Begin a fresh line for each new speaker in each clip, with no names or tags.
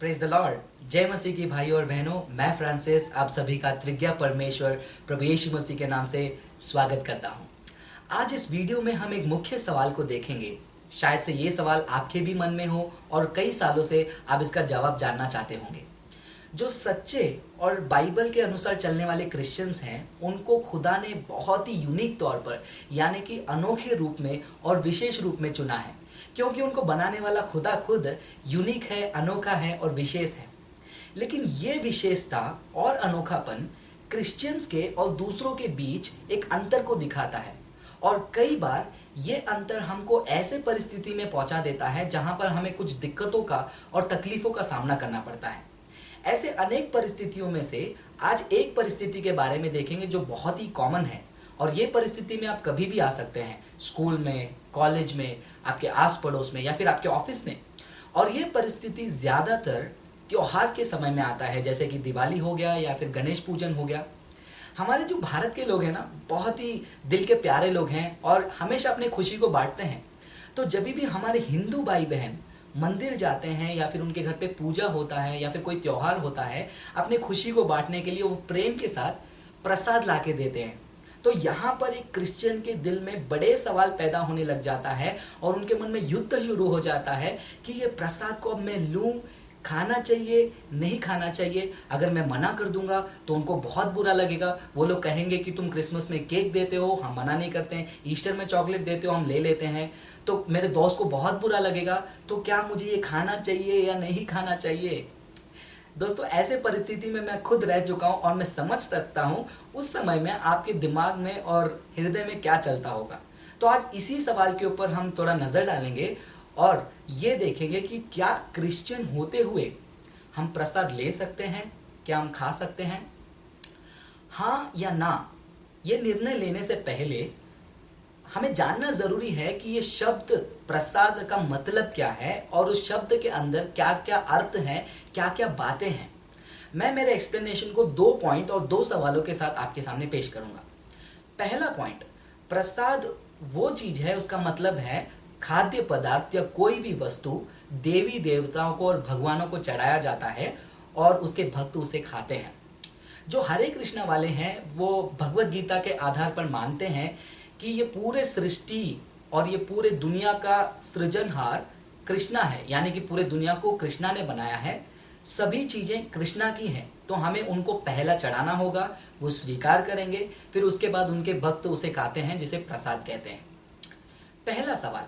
Praise the Lord. जय मसीह की भाइयों और बहनों, मैं फ्रांसिस आप सभी का त्रिज्ञा परमेश्वर प्रभु यीशु मसीह के नाम से स्वागत करता हूं। आज इस वीडियो में हम एक मुख्य सवाल को देखेंगे। शायद से ये सवाल आपके भी मन में हो और कई सालों से आप इसका जवाब जानना चाहते होंगे। जो सच्चे और बाइबल के अनुसार चलने वाले क्रिश्चियंस हैं, उनको खुदा ने बहुत ही यूनिक तौर पर यानी कि अनोखे रूप में और विशेष रूप में चुना है, क्योंकि उनको बनाने वाला खुदा खुद यूनिक है, अनोखा है और विशेष है। लेकिन ये विशेषता और अनोखापन क्रिश्चियंस के और दूसरों के बीच एक अंतर को दिखाता है, और कई बार ये अंतर हमको ऐसे परिस्थिति में पहुंचा देता है जहां पर हमें कुछ दिक्कतों का और तकलीफों का सामना करना पड़ता है। ऐसे अनेक परिस्थितियों में से आज एक परिस्थिति के बारे में देखेंगे जो बहुत ही कॉमन है, और ये परिस्थिति में आप कभी भी आ सकते हैं, स्कूल में, कॉलेज में, आपके आस पड़ोस में या फिर आपके ऑफिस में। और ये परिस्थिति ज़्यादातर त्योहार के समय में आता है, जैसे कि दिवाली हो गया या फिर गणेश पूजन हो गया। हमारे जो भारत के लोग हैं ना, बहुत ही दिल के प्यारे लोग हैं और हमेशा अपनी खुशी को बांटते हैं। तो जब भी हमारे हिंदू भाई बहन मंदिर जाते हैं या फिर उनके घर पे पूजा होता है या फिर कोई त्योहार होता है, अपनी खुशी को बांटने के लिए वो प्रेम के साथ प्रसाद ला के देते हैं। तो यहाँ पर एक क्रिश्चियन के दिल में बड़े सवाल पैदा होने लग जाता है और उनके मन में युद्ध शुरू हो जाता है कि ये प्रसाद को अब मैं लूँ, खाना चाहिए, नहीं खाना चाहिए। अगर मैं मना कर दूंगा तो उनको बहुत बुरा लगेगा। वो लोग कहेंगे कि तुम क्रिसमस में केक देते हो, हम मना नहीं करते हैं, ईस्टर में चॉकलेट देते हो, हम ले लेते हैं। तो मेरे दोस्त को बहुत बुरा लगेगा, तो क्या मुझे ये खाना चाहिए या नहीं खाना चाहिए? दोस्तों, ऐसे परिस्थिति में मैं खुद रह चुका हूँ और मैं समझ सकता हूँ उस समय में आपके दिमाग में और हृदय में क्या चलता होगा। तो आज इसी सवाल के ऊपर हम थोड़ा नज़र डालेंगे और ये देखेंगे कि क्या क्रिश्चियन होते हुए हम प्रसाद ले सकते हैं, क्या हम खा सकते हैं, हाँ या ना। ये निर्णय लेने से पहले हमें जानना जरूरी है कि ये शब्द प्रसाद का मतलब क्या है और उस शब्द के अंदर क्या क्या अर्थ हैं, क्या क्या बातें हैं। मैं मेरे एक्सप्लेनेशन को 2 पॉइंट और 2 सवालों के साथ आपके सामने पेश करूंगा। पहला पॉइंट, प्रसाद वो चीज है, उसका मतलब है खाद्य पदार्थ या कोई भी वस्तु देवी देवताओं को और भगवानों को चढ़ाया जाता है और उसके भक्त उसे खाते हैं। जो हरे कृष्णा वाले हैं वो भगवत गीता के आधार पर मानते हैं कि ये पूरे सृष्टि और ये पूरे दुनिया का सृजनहार कृष्णा है, यानी कि पूरे दुनिया को कृष्णा ने बनाया है, सभी चीजें कृष्णा की हैं। तो हमें उनको पहला चढ़ाना होगा, वो स्वीकार करेंगे, फिर उसके बाद उनके भक्त उसे खाते हैं, जिसे प्रसाद कहते हैं। पहला सवाल,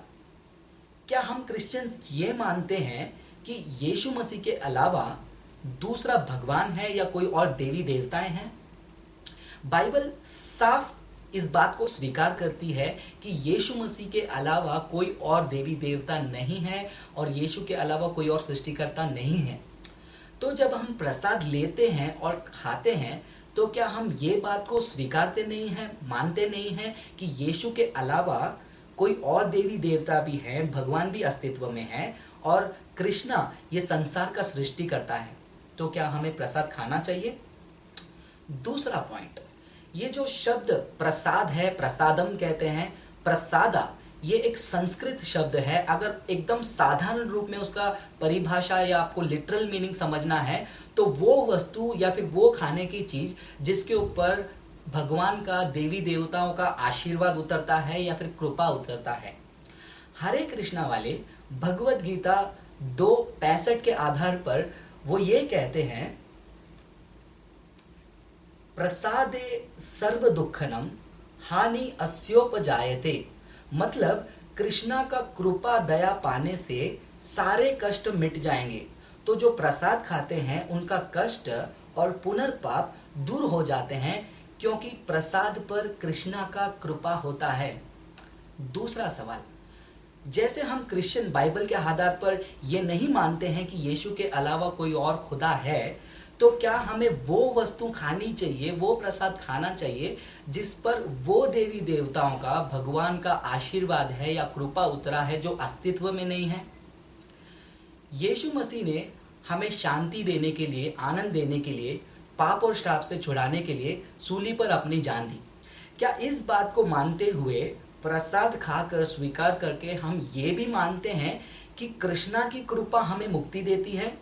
क्या हम क्रिश्चियन ये मानते हैं कि यीशु मसीह के अलावा दूसरा भगवान है या कोई और देवी देवताएं हैं? बाइबल साफ इस बात को स्वीकार करती है कि यीशु मसीह के अलावा कोई और देवी देवता नहीं है और यीशु के अलावा कोई और सृष्टिकर्ता नहीं है। तो जब हम प्रसाद लेते हैं और खाते हैं, तो क्या हम ये बात को स्वीकारते नहीं हैं, मानते नहीं हैं कि यीशु के अलावा कोई और देवी देवता भी हैं, भगवान भी अस्तित्व में है और कृष्णा ये संसार का सृष्टि करता है? तो क्या हमें प्रसाद खाना चाहिए? दूसरा पॉइंट, ये जो शब्द प्रसाद है, प्रसादम कहते हैं, प्रसादा, ये एक संस्कृत शब्द है। अगर एकदम साधारण रूप में उसका परिभाषा या आपको लिटरल मीनिंग समझना है, तो वो वस्तु या फिर वो खाने की चीज जिसके ऊपर भगवान का, देवी देवताओं का आशीर्वाद उतरता है या फिर कृपा उतरता है। हरे कृष्णा वाले भगवत गीता 2:65 के आधार पर वो ये कहते हैं, प्रसादे सर्व दुखनम हानि अस्योपजायते। मतलब कृष्णा का कृपा दया पाने से सारे कष्ट मिट जाएंगे। तो जो प्रसाद खाते हैं उनका कष्ट और पुनर्पाप दूर हो जाते हैं, क्योंकि प्रसाद पर कृष्णा का कृपा होता है। दूसरा सवाल, जैसे हम क्रिश्चियन बाइबल के आधार पर ये नहीं मानते हैं कि यीशु के अलावा कोई और खुदा है, तो क्या हमें वो वस्तु खानी चाहिए, वो प्रसाद खाना चाहिए जिस पर वो देवी देवताओं का, भगवान का आशीर्वाद है या कृपा उतरा है, जो अस्तित्व में नहीं है? यीशु मसीह ने हमें शांति देने के लिए, आनंद देने के लिए, पाप और श्राप से छुड़ाने के लिए सूली पर अपनी जान दी। क्या इस बात को मानते हुए, प्रसाद खाकर स्वीकार करके हम ये भी मानते हैं कि कृष्णा की कृपा हमें मुक्ति देती है?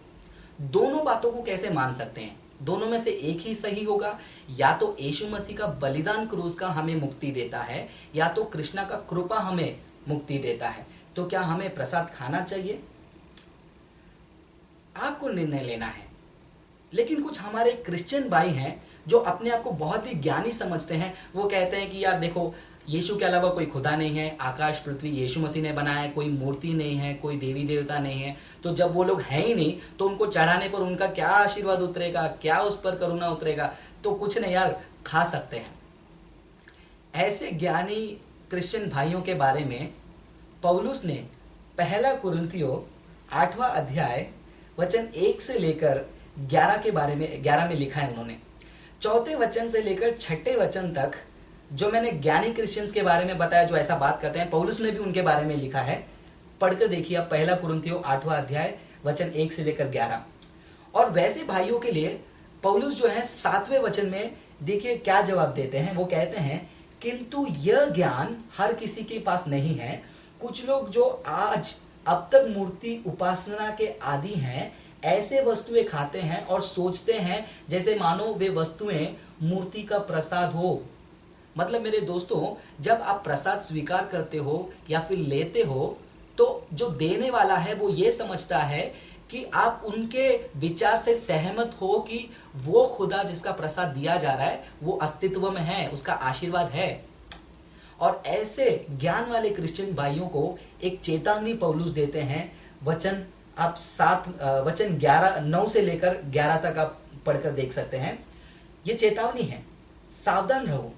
दोनों बातों को कैसे मान सकते हैं? दोनों में से एक ही सही होगा। या तो यीशु मसीह का बलिदान क्रूस का हमें मुक्ति देता है, या तो कृष्णा का कृपा हमें मुक्ति देता है। तो क्या हमें प्रसाद खाना चाहिए? आपको निर्णय लेना है। लेकिन कुछ हमारे क्रिश्चियन भाई हैं जो अपने आप को बहुत ही ज्ञानी समझते हैं। वो कहते हैं कि यार देखो, यीशु के अलावा कोई खुदा नहीं है, आकाश पृथ्वी यीशु मसीह ने बनाया है, कोई मूर्ति नहीं है, कोई देवी देवता नहीं है। तो जब वो लोग हैं ही नहीं तो उनको चढ़ाने पर उनका क्या आशीर्वाद उतरेगा, क्या उस पर करुणा उतरेगा? तो कुछ नहीं यार, खा सकते हैं। ऐसे ज्ञानी क्रिश्चियन भाइयों के बारे में पौलुस ने पहला कुरिन्थियों 8वां अध्याय वचन 1 से लेकर 11 के बारे में 11 में लिखा है। उन्होंने 4 वचन से लेकर 6 वचन तक जो मैंने ज्ञानी क्रिश्चियंस के बारे में बताया, जो ऐसा बात करते हैं, पौलुस ने भी उनके बारे में लिखा है। पढ़कर देखिए आप पहला कुरिन्थियों 8वां अध्याय वचन 1 से लेकर 11। और वैसे भाइयों के लिए पौलुस जो है 7वें वचन में देखिए क्या जवाब देते हैं। वो कहते हैं, किंतु यह ज्ञान हर किसी के पास नहीं है। कुछ लोग जो आज अब तक मूर्ति उपासना के आदी हैं, ऐसे वस्तुएं खाते हैं और सोचते हैं जैसे मानो वे वस्तुएं मूर्ति का प्रसाद हो। मतलब मेरे दोस्तों, जब आप प्रसाद स्वीकार करते हो या फिर लेते हो, तो जो देने वाला है वो ये समझता है कि आप उनके विचार से सहमत हो कि वो खुदा जिसका प्रसाद दिया जा रहा है वो अस्तित्व में है, उसका आशीर्वाद है। और ऐसे ज्ञान वाले क्रिश्चियन भाइयों को एक चेतावनी पौलुस देते हैं। वचन आप 9 से लेकर 11 तक आप पढ़कर देख सकते हैं। ये चेतावनी है, सावधान रहो,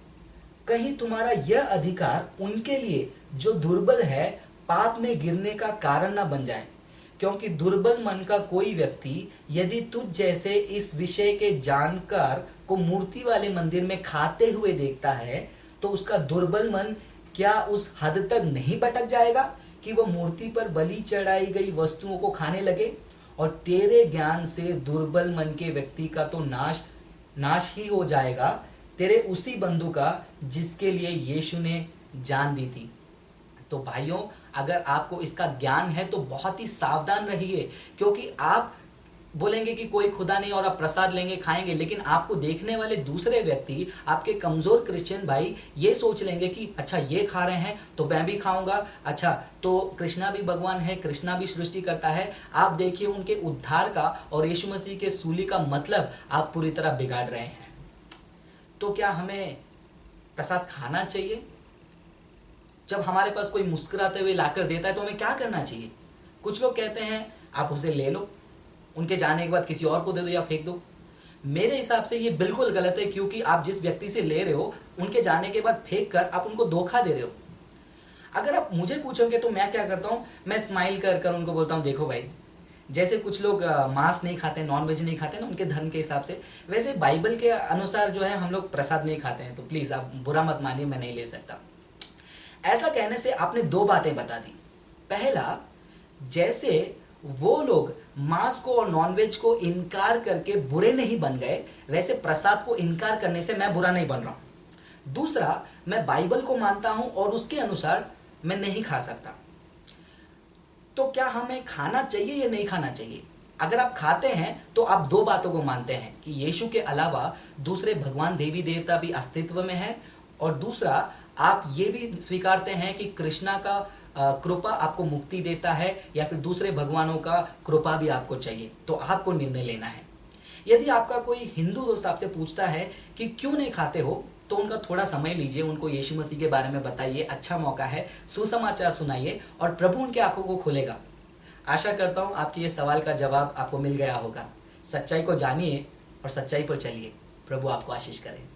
कहीं तुम्हारा यह अधिकार उनके लिए जो दुर्बल है पाप में गिरने का कारण न बन जाए। क्योंकि दुर्बल मन का कोई व्यक्ति यदि तुझ जैसे इस विषय के जानकार को मूर्ति वाले मंदिर में खाते हुए देखता है, तो उसका दुर्बल मन क्या उस हद तक नहीं भटक जाएगा कि वह मूर्ति पर बलि चढ़ाई गई वस्तुओं को खाने लगे? और तेरे ज्ञान से दुर्बल मन के व्यक्ति का तो नाश ही हो जाएगा, तेरे उसी बंधु का जिसके लिए यीशु ने जान दी थी। तो भाइयों, अगर आपको इसका ज्ञान है तो बहुत ही सावधान रहिए, क्योंकि आप बोलेंगे कि कोई खुदा नहीं और आप प्रसाद लेंगे, खाएंगे, लेकिन आपको देखने वाले दूसरे व्यक्ति, आपके कमजोर क्रिश्चियन भाई ये सोच लेंगे कि अच्छा ये खा रहे हैं तो मैं भी खाऊंगा, अच्छा तो कृष्णा भी भगवान है, कृष्णा भी सृष्टि करता है। आप देखिए उनके उद्धार का और यीशु मसीह के सूली का मतलब आप पूरी तरह बिगाड़ रहे हैं। तो क्या हमें प्रसाद खाना चाहिए? जब हमारे पास कोई मुस्कुराते हुए लाकर देता है तो हमें क्या करना चाहिए? कुछ लोग कहते हैं आप उसे ले लो, उनके जाने के बाद किसी और को दे दो या फेंक दो। मेरे हिसाब से ये बिल्कुल गलत है, क्योंकि आप जिस व्यक्ति से ले रहे हो उनके जाने के बाद फेंक कर आप उनको धोखा दे रहे हो। अगर आप मुझे पूछोगे तो मैं क्या करता हूँ, मैं स्माइल कर कर उनको बोलता हूँ देखो भाई, जैसे कुछ लोग मांस नहीं खाते, नॉन वेज नहीं खाते ना उनके धर्म के हिसाब से, वैसे बाइबल के अनुसार जो है हम लोग प्रसाद नहीं खाते हैं। तो प्लीज आप बुरा मत मानिए, मैं नहीं ले सकता। ऐसा कहने से आपने 2 बातें बता दी। पहला, जैसे वो लोग मांस को और नॉनवेज को इनकार करके बुरे नहीं बन गए, वैसे प्रसाद को इनकार करने से मैं बुरा नहीं बन रहा हूं। दूसरा, मैं बाइबल को मानता हूं और उसके अनुसार मैं नहीं खा सकता। तो क्या हमें खाना चाहिए या नहीं खाना चाहिए? अगर आप खाते हैं तो आप 2 बातों को मानते हैं कि यीशु के अलावा दूसरे भगवान देवी देवता भी अस्तित्व में है, और दूसरा आप ये भी स्वीकारते हैं कि कृष्णा का कृपा आपको मुक्ति देता है, या फिर दूसरे भगवानों का कृपा भी आपको चाहिए। तो आपको निर्णय लेना है। यदि आपका कोई हिंदू दोस्त आपसे पूछता है कि क्यों नहीं खाते हो, तो उनका थोड़ा समय लीजिए, उनको यीशु मसीह के बारे में बताइए, अच्छा मौका है, सुसमाचार सुनाइए और प्रभु उनके आंखों को खोलेगा। आशा करता हूं आपके ये सवाल का जवाब आपको मिल गया होगा। सच्चाई को जानिए और सच्चाई पर चलिए। प्रभु आपको आशीष करे।